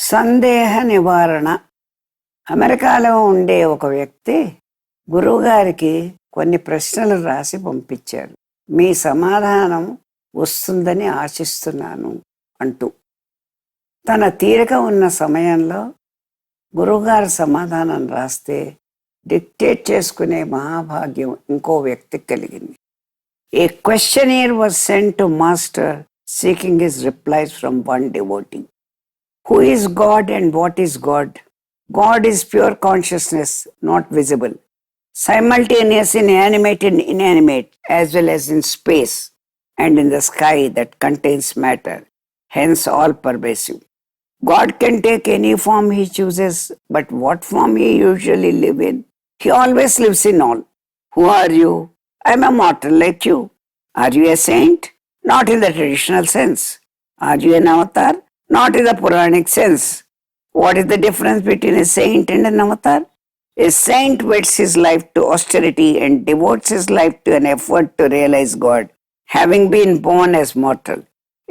సందేహ నివారణ. అమెరికాలో ఉండే ఒక వ్యక్తి గురువుగారికి కొన్ని ప్రశ్నలు రాసి పంపించారు. మీ సమాధానం వస్తుందని ఆశిస్తున్నాను అంటూ. తన తీరిక ఉన్న సమయంలో గురువుగారు సమాధానం రాస్తే డిక్టేట్ చేసుకునే మహాభాగ్యం ఇంకో వ్యక్తికి కలిగింది. A questionnaire was sent to master seeking his replies from one devotee. Who is God and what is God? God is pure consciousness, not visible, simultaneous in animate and inanimate, as well as in space and in the sky that contains matter, hence all pervasive. God can take any form he chooses, but what form he usually lives in? He always lives in all. Who are you? I am a mortal like you. Are you a saint? Not in the traditional sense. Are you an avatar? Not in the Puranic sense. What is the difference between a saint and an avatar? A saint weds his life to austerity and devotes his life to an effort to realize God, having been born as mortal.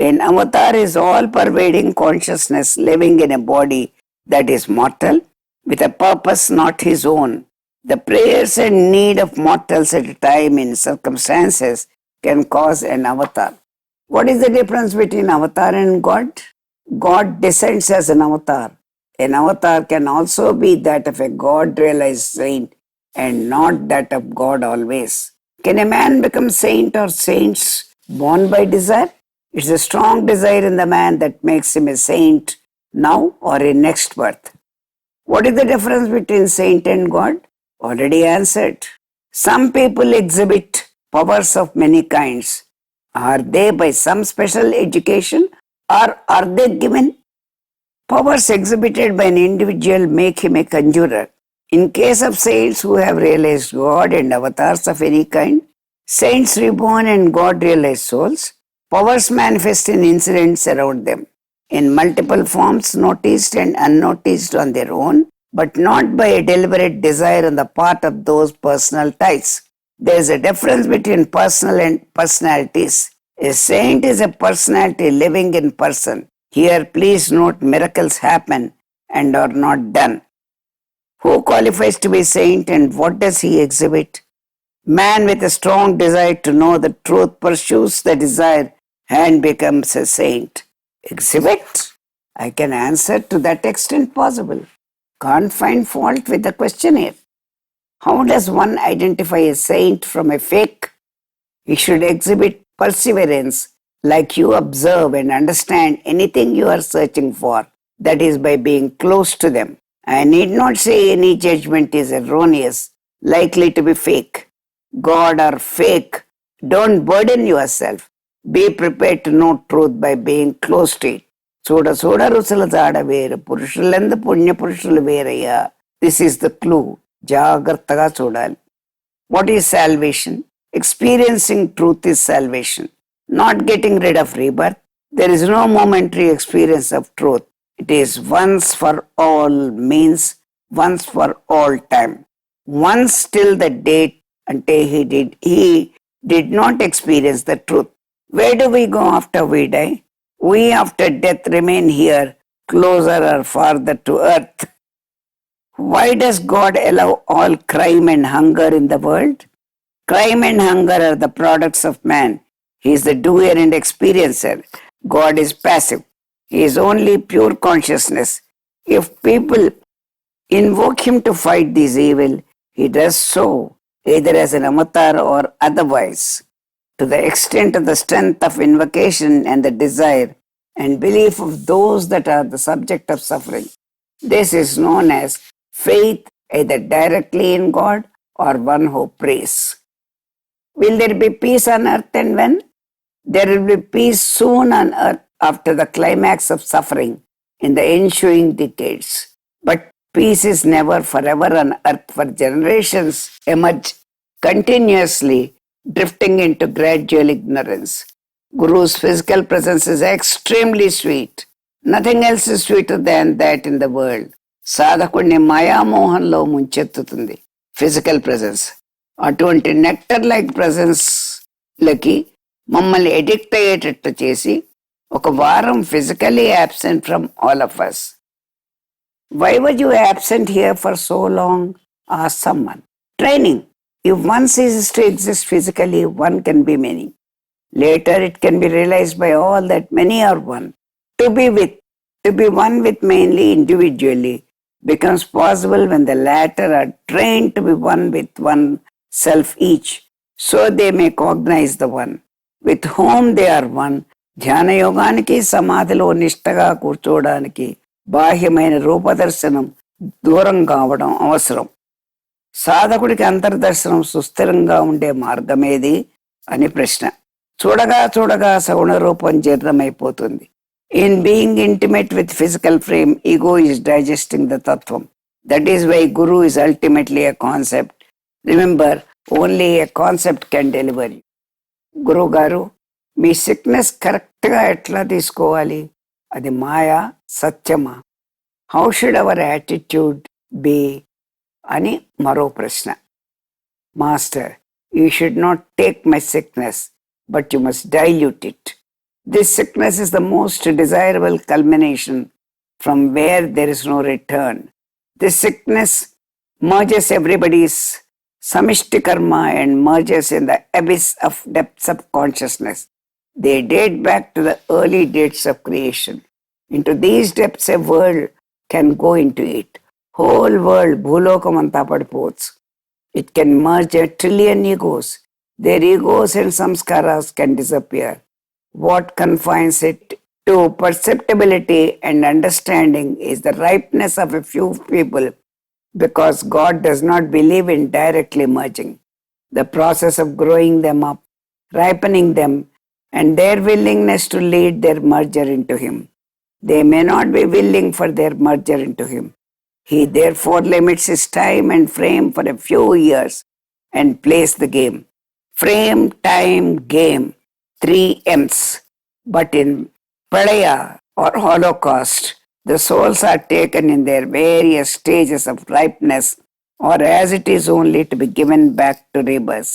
An avatar is all-pervading consciousness living in a body that is mortal, with a purpose not his own. The prayers and need of mortals at a time in circumstances can cause an avatar. What is the difference between avatar and God? God descends as an avatar. An avatar can also be that of a God-realized saint and not that of God always. Can a man become saint or saints born by desire? It's a strong desire in the man that makes him a saint now or in next birth. What is the difference between saint and God? Already answered. Some people exhibit powers of many kinds. Are they by some special education? Or are they given? Powers exhibited by an individual make him a conjurer. In case of saints who have realized God and avatars of any kind, saints reborn and God-realized souls, powers manifest in incidents around them, in multiple forms noticed and unnoticed on their own, but not by a deliberate desire on the part of those personal ties. There is a difference between personal and personalities. A saint is a personality living in person. Here, please note, miracles happen and are not done. Who qualifies to be saint and what does he exhibit? Man with a strong desire to know the truth pursues the desire and becomes a saint. Exhibit? I can answer to that extent possible. Can't find fault with the questionnaire. How does one identify a saint from a fake? He should exhibit perseverance, like you observe and understand anything you are searching for, that is by being close to them. I need not say any judgment is erroneous, likely to be fake. God or fake, don't burden yourself. Be prepared to know truth by being close to it. Soda soda rusula zada vera, purushulandu punya purushulu veraya. This is the clue. Jagartaga chodali. What is salvation? Experiencing truth is salvation. Not getting rid of rebirth. There is no momentary experience of truth. It is once for all, means once for all time. Once till the date until he did not experience the truth. Where do we go after we die? We after death remain here, closer or farther to earth. Why does God allow all crime and hunger in the world? Crime and hunger are the products of man. He is the doer and experiencer. God is passive. He is only pure consciousness. If people invoke him to fight this evil, he does so, either as an avatar or otherwise. To the extent of the strength of invocation and the desire and belief of those that are the subject of suffering. This is known as faith, either directly in God or one who prays. Will there be peace on earth and when? There will be peace soon on earth after the climax of suffering in the ensuing decades. But peace is never forever on earth, for generations emerge continuously, drifting into gradual ignorance. Guru's physical presence is extremely sweet. Nothing else is sweeter than that in the world. సాధకుడిని మాయామోహంలో ముంచెత్తుతుంది physical presence. అటువంటి nectar like ప్రెజెన్స్లకి మమ్మల్ని addict అయ్యేటట్టు చేసి ఒక వారం physically absent from all of us. Why were you absent here for so long? Ask someone. Training. If one ceases to exist physically, one can be many. Later, it can be realized by all that many are one. To be with, to be one with mainly individually becomes possible when the latter are trained to be one with one self each, so they may cognize the one with whom they are one. ధ్యాన యోగానికి సమాధిలో నిష్టగా కూర్చోవడానికి బాహ్యమైన రూపదర్శనం దూరం కావడం అవసరం. సాధకుడికి అంతర్దర్శనం సుస్థిరంగా ఉండే మార్గమేది అని ప్రశ్న. చూడగా చూడగా సగుణ రూపం జీర్ణమైపోతుంది. In being intimate with physical frame, ego is digesting the tattvam. That is why Guru is ultimately a concept. Remember, only a concept can deliver you. Guru Garu, మీ సిక్నెస్ కరెక్ట్గా ఎట్లా తీసుకోవాలి? అది మాయా సత్యమా? How should our attitude be అని మరో ప్రశ్న. Master, you should not take my sickness, but you must dilute it. This sickness is the most desirable culmination from where there is no return. This sickness merges everybody's samishti karma and merges in the abyss of depths of consciousness. They date back to the early dates of creation. Into these depths a world can go into it. Whole world, bhulokam anta padipoవచ్చు. It can merge a trillion egos. Their egos and samskaras can disappear. What confines it to perceptibility and understanding is the ripeness of a few people, because God does not believe in directly merging. The process of growing them up, ripening them, and their willingness to lead their merger into Him. They may not be willing for their merger into Him. He therefore limits His time and frame for a few years and plays the game. Frame, time, game, 3 M's. But in Pralaya or Holocaust, the souls are taken in their various stages of ripeness, or as it is only to be given back to rebirth.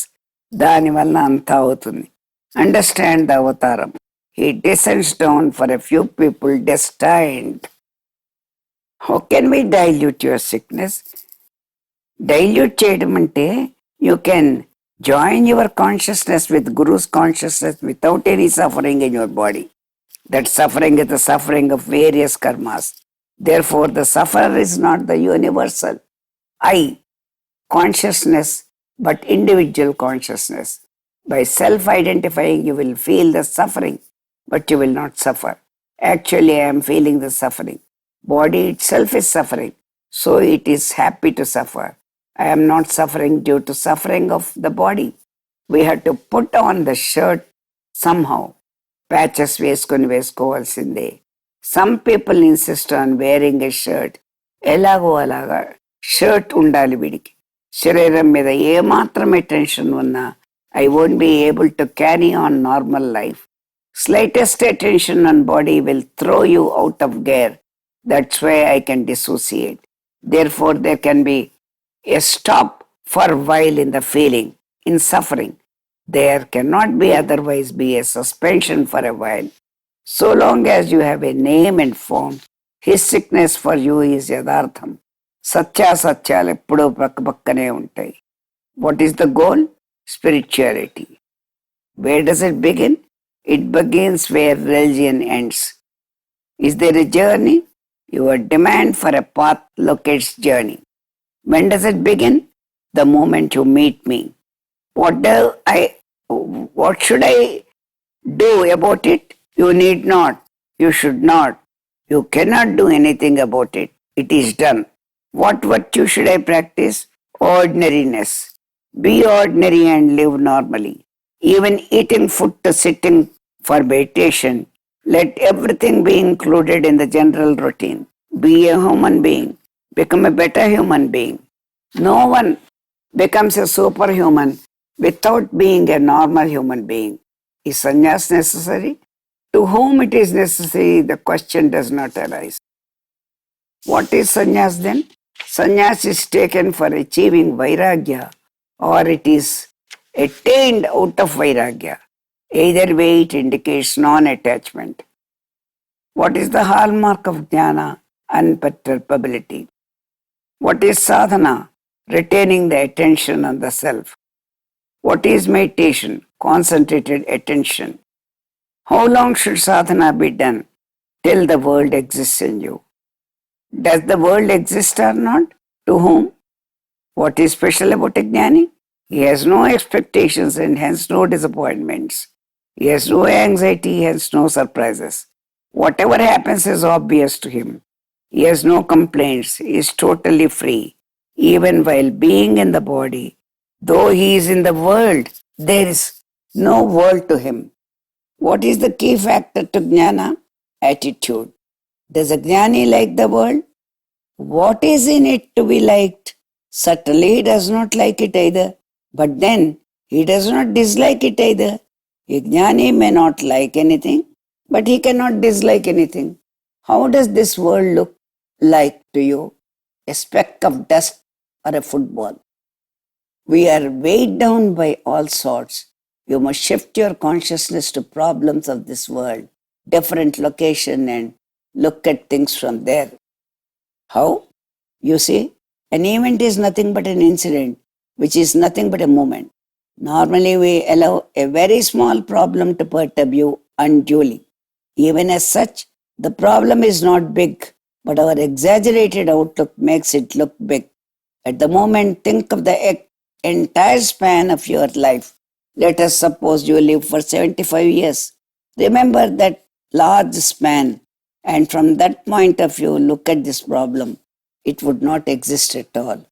దాని వల్ల అంతా అవుతుంది. Understand the avataram. He descends down for a few people destined. How can we dilute your sickness? Dilute చేయడం అంటే you can join your consciousness with Guru's consciousness without any suffering in your body. That suffering is the suffering of various karmas. Therefore, the sufferer is not the universal I consciousness, but individual consciousness. By self-identifying, you will feel the suffering, but you will not suffer. Actually, I am feeling the suffering. Body itself is suffering, so it is happy to suffer. I am not suffering due to suffering of the body. We have to put on the shirt somehow. Patches వేసుకోవాల్సిందే. Some people insist on wearing a shirt. ఎలాగో అలాగా shirt ఉండాలి వీడికి. శరీరం మీద ఏమాత్రమే tension ఉన్నా I won't be able to carry on normal life. Slightest attention on body will throw you out of gear. That's why I can dissociate. Therefore, there can be a stop for a while in the feeling, in suffering. There cannot be otherwise be a suspension for a while. So long as you have a name and form, His sickness for you is yadartham. Satya satyalu eppudu pakkane untayi. What is the goal? Spirituality. Where does it begin? It begins where religion ends. Is there a journey? Your demand for a path locates journey. When does it begin? The moment you meet me. What should I do about it? You need not. You should not. You cannot do anything about it. It is done. What virtue should I practice? Ordinariness. Be ordinary and live normally. Even eating food to sitting for meditation, let everything be included in the general routine. Be a human being. Become a better human being. No one becomes a superhuman without being a normal human being. Is sannyas necessary? To whom it is necessary, the question does not arise. What is sannyas then? Sannyas is taken for achieving vairagya, or it is attained out of vairagya. Either way, it indicates non-attachment. What is the hallmark of jnana? unperturbability. What is sadhana? Retaining the attention on the self. What is meditation? Concentrated attention. How long should sadhana be done? Till the world exists in you. Does the world exist or not? To whom? What is special about a jnani? He has no expectations and hence no disappointments. He has no anxiety, hence no surprises. Whatever happens is obvious to him. He has no complaints. He is totally free. Even while being in the body, though he is in the world, there is no world to him. What is the key factor to jnana? Attitude. Does a jnani like the world? What is in it to be liked? Certainly he does not like it either. But then he does not dislike it either. A jnani may not like anything, but he cannot dislike anything. How does this world look like to you? A speck of dust or a football? We are weighed down by all sorts. You must shift your consciousness to problems of this world, different location, and look at things from there. How? You see, an event is nothing but an incident, which is nothing but a moment. Normally, we allow a very small problem to perturb you unduly. Even as such, the problem is not big, but our exaggerated outlook makes it look big. At the moment, think of the entire span of your life. Let us suppose you live for 75 years. Remember that large span, and from that point of view, look at this problem. It would not exist at all.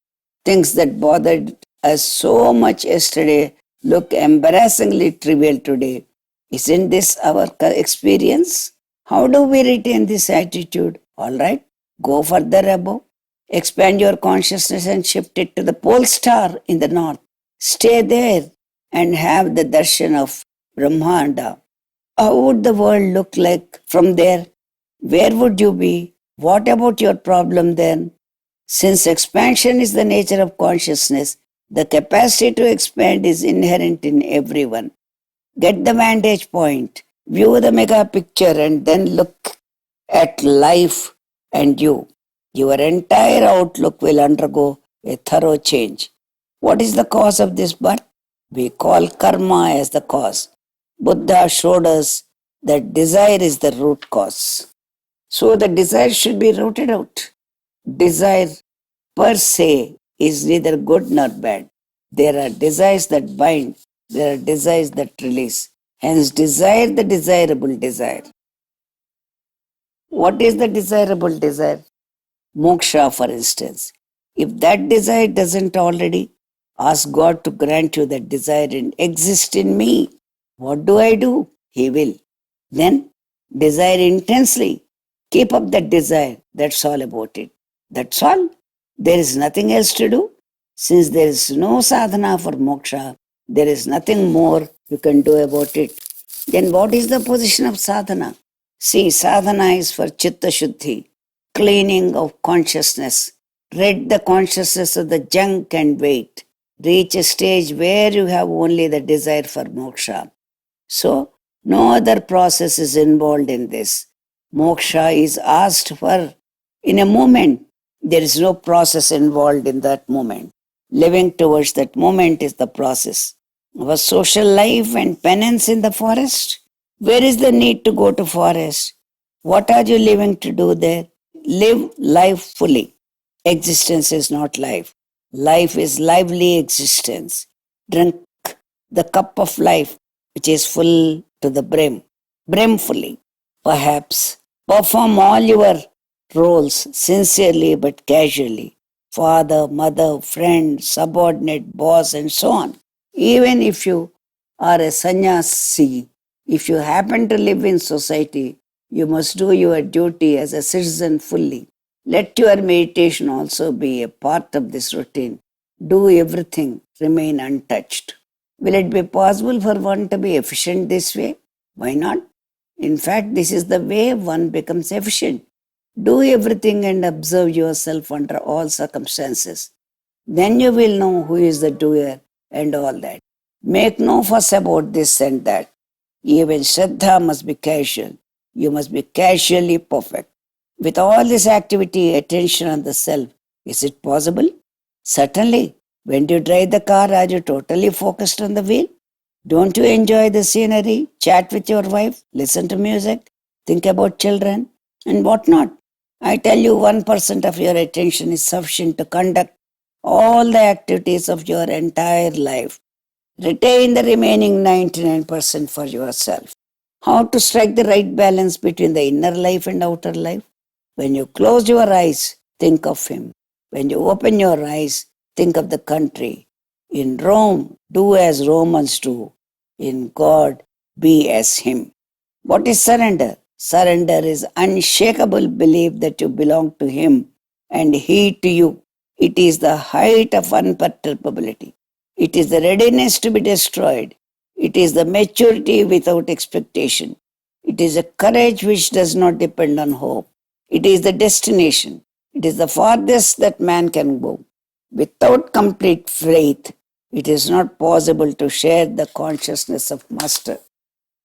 Things that bothered us so much yesterday look embarrassingly trivial today. Isn't this our experience? How do we retain this attitude? All right, go further above. Expand your consciousness and shift it to the pole star in the north. Stay there and have the darshan of Brahmanda. How would the world look like from there? Where would you be? What about your problem then? Since expansion is the nature of consciousness, the capacity to expand is inherent in everyone. Get the vantage point, view the mega picture, and then look at life and you. Your entire outlook will undergo a thorough change. What is the cause of this but? We call karma as the cause. Buddha showed us that desire is the root cause. So the desire should be rooted out. Desire per se is neither good nor bad. There are desires that bind, there are desires that release. Hence, desire the desirable desire. What is the desirable desire? Moksha, for instance. If that desire doesn't already, ask God to grant you that desire and exist in me. What do? He will. Then desire intensely. Keep up that desire. That's all about it. That's all. There is nothing else to do. Since there is no sadhana for moksha, there is nothing more you can do about it. Then what is the position of sadhana? See, sadhana is for chitta shuddhi, cleaning of consciousness. Rid the consciousness of the junk and weight. Reach a stage where you have only the desire for moksha. So, no other process is involved in this. Moksha is asked for in a moment. There is no process involved in that moment. Living towards that moment is the process. Our social life and penance in the forest. Where is the need to go to forest? What are you living to do there? Live life fully. Existence is not life. Life is lively existence. Drink the cup of life which is full to the brimfully. Perhaps perform all your roles sincerely but casually. Father, mother, friend, subordinate, boss, and so on. Even if you are a sannyasi, if you happen to live in society, you must do your duty as a citizen fully. Let your meditation also be a part of this routine. Do everything, remain untouched. Will it be possible for one to be efficient this way? Why not? In fact, this is the way one becomes efficient. Do everything and observe yourself under all circumstances. Then you will know who is the doer and all that. Make no fuss about this and that. Even Shraddha must be casual. You must be casually perfect. With all this activity, attention on the self, is it possible? Certainly. When you drive the car, are you totally focused on the wheel? Don't you enjoy the scenery, chat with your wife, listen to music, think about children, and whatnot? I tell you, 1% of your attention is sufficient to conduct all the activities of your entire life. Retain the remaining 99% for yourself. How to strike the right balance between the inner life and outer life? When you close your eyes, think of Him. When you open your eyes, think of the country. In Rome, do as Romans do. In God, be as Him. What is surrender? Surrender is unshakable belief that you belong to Him and He to you. It is the height of unperturbability. It is the readiness to be destroyed. It is the maturity without expectation. It is a courage which does not depend on hope. It is the destination. It is the farthest that man can go. Without complete faith, it is not possible to share the consciousness of Master.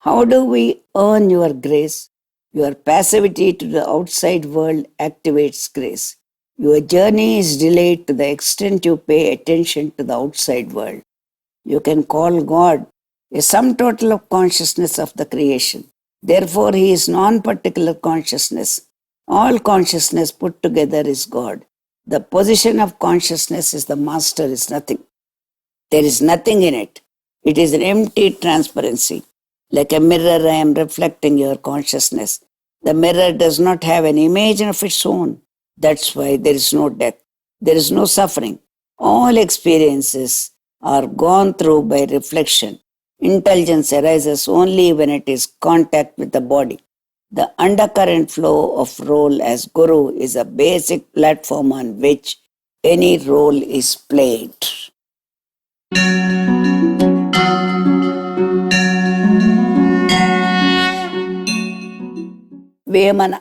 How do we earn your grace? Your passivity to the outside world activates grace. Your journey is delayed to the extent you pay attention to the outside world. You can call God a sum total of consciousness of the creation. Therefore, He is non-particular consciousness. All consciousness put together is God. The position of consciousness is the Master is nothing. There is nothing in it. It is an empty transparency. Like a mirror, I am reflecting your consciousness. The mirror does not have an image of its own. That's why there is no death. There is no suffering. All experiences are gone through by reflection. Intelligence arises only when it is contact with the body. The undercurrent flow of role as Guru is a basic platform on which any role is played. Vemana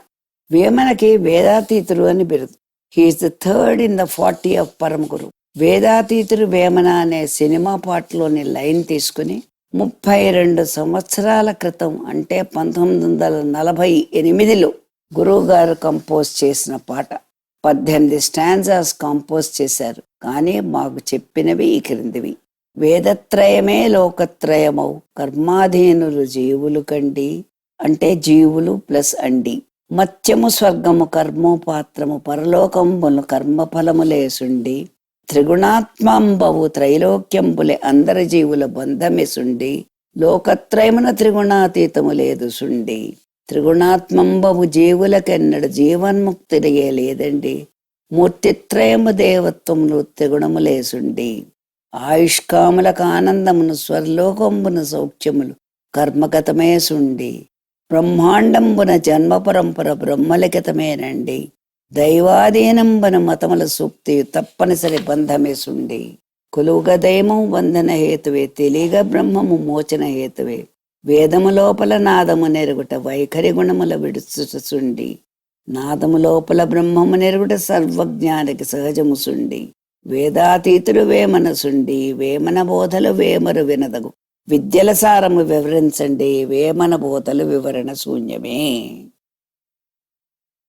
వేమనకి వేదాతీతుడు అని బిరుదు. He is the third in the 40 of పరమ గురు. వేదాతీతుడు వేమన అనే cinema పాటలోని line తీసుకుని 32 సంవత్సరాల క్రితం అంటే 1948లో గురువు గారు కంపోజ్ చేసిన పాట. 18 స్టాంజాస్ కంపోజ్ చేశారు. కానీ మాకు చెప్పినవి ఈ క్రిందివి. వేదత్రయమే లోకత్రయమౌ కర్మాధీనులు జీవులు కండి అంటే జీవులు ప్లస్ అండి. మత్యము స్వర్గము కర్మో పాత్రము పరలోకంబులు కర్మఫలములేసుండి త్రిగుణాత్మంబవు త్రైలోక్యంబులే అందరి జీవుల బంధమెసుండి లోకత్రయమున త్రిగుణాతీతము లేదు సుండి. త్రిగుణాత్మంబవు జీవులకెన్నడు జీవన్ముక్తిరియే లేదండి. మూర్తిత్రయము దేవత్వములు త్రిగుణములేసుండి. ఆయుష్కాములకు ఆనందమును స్వర్లోకంబున సౌఖ్యములు కర్మగతమేసుండి. బ్రహ్మాండంబున జన్మ పరంపర బ్రహ్మలిఖితమేనండి. దైవాధీనంబన మతముల సూక్తి తప్పనిసరి బంధమేసుండి. కొలువుగదయము బంధన హేతువే తెలియగ బ్రహ్మము మోచన హేతువే. వేదము లోపల నాదము నెరుగుట వైఖరి గుణముల విడుచుచుండి. నాదము లోపల బ్రహ్మము నెరుగుట సర్వజ్ఞానికి సహజము సుండి. వేదాతీతుడు వేమనసుండి వేమన బోధలు వేమరు వినదగు. విద్యల సారము వివరించండి వేమన బోధలు వివరణ శూన్యమే.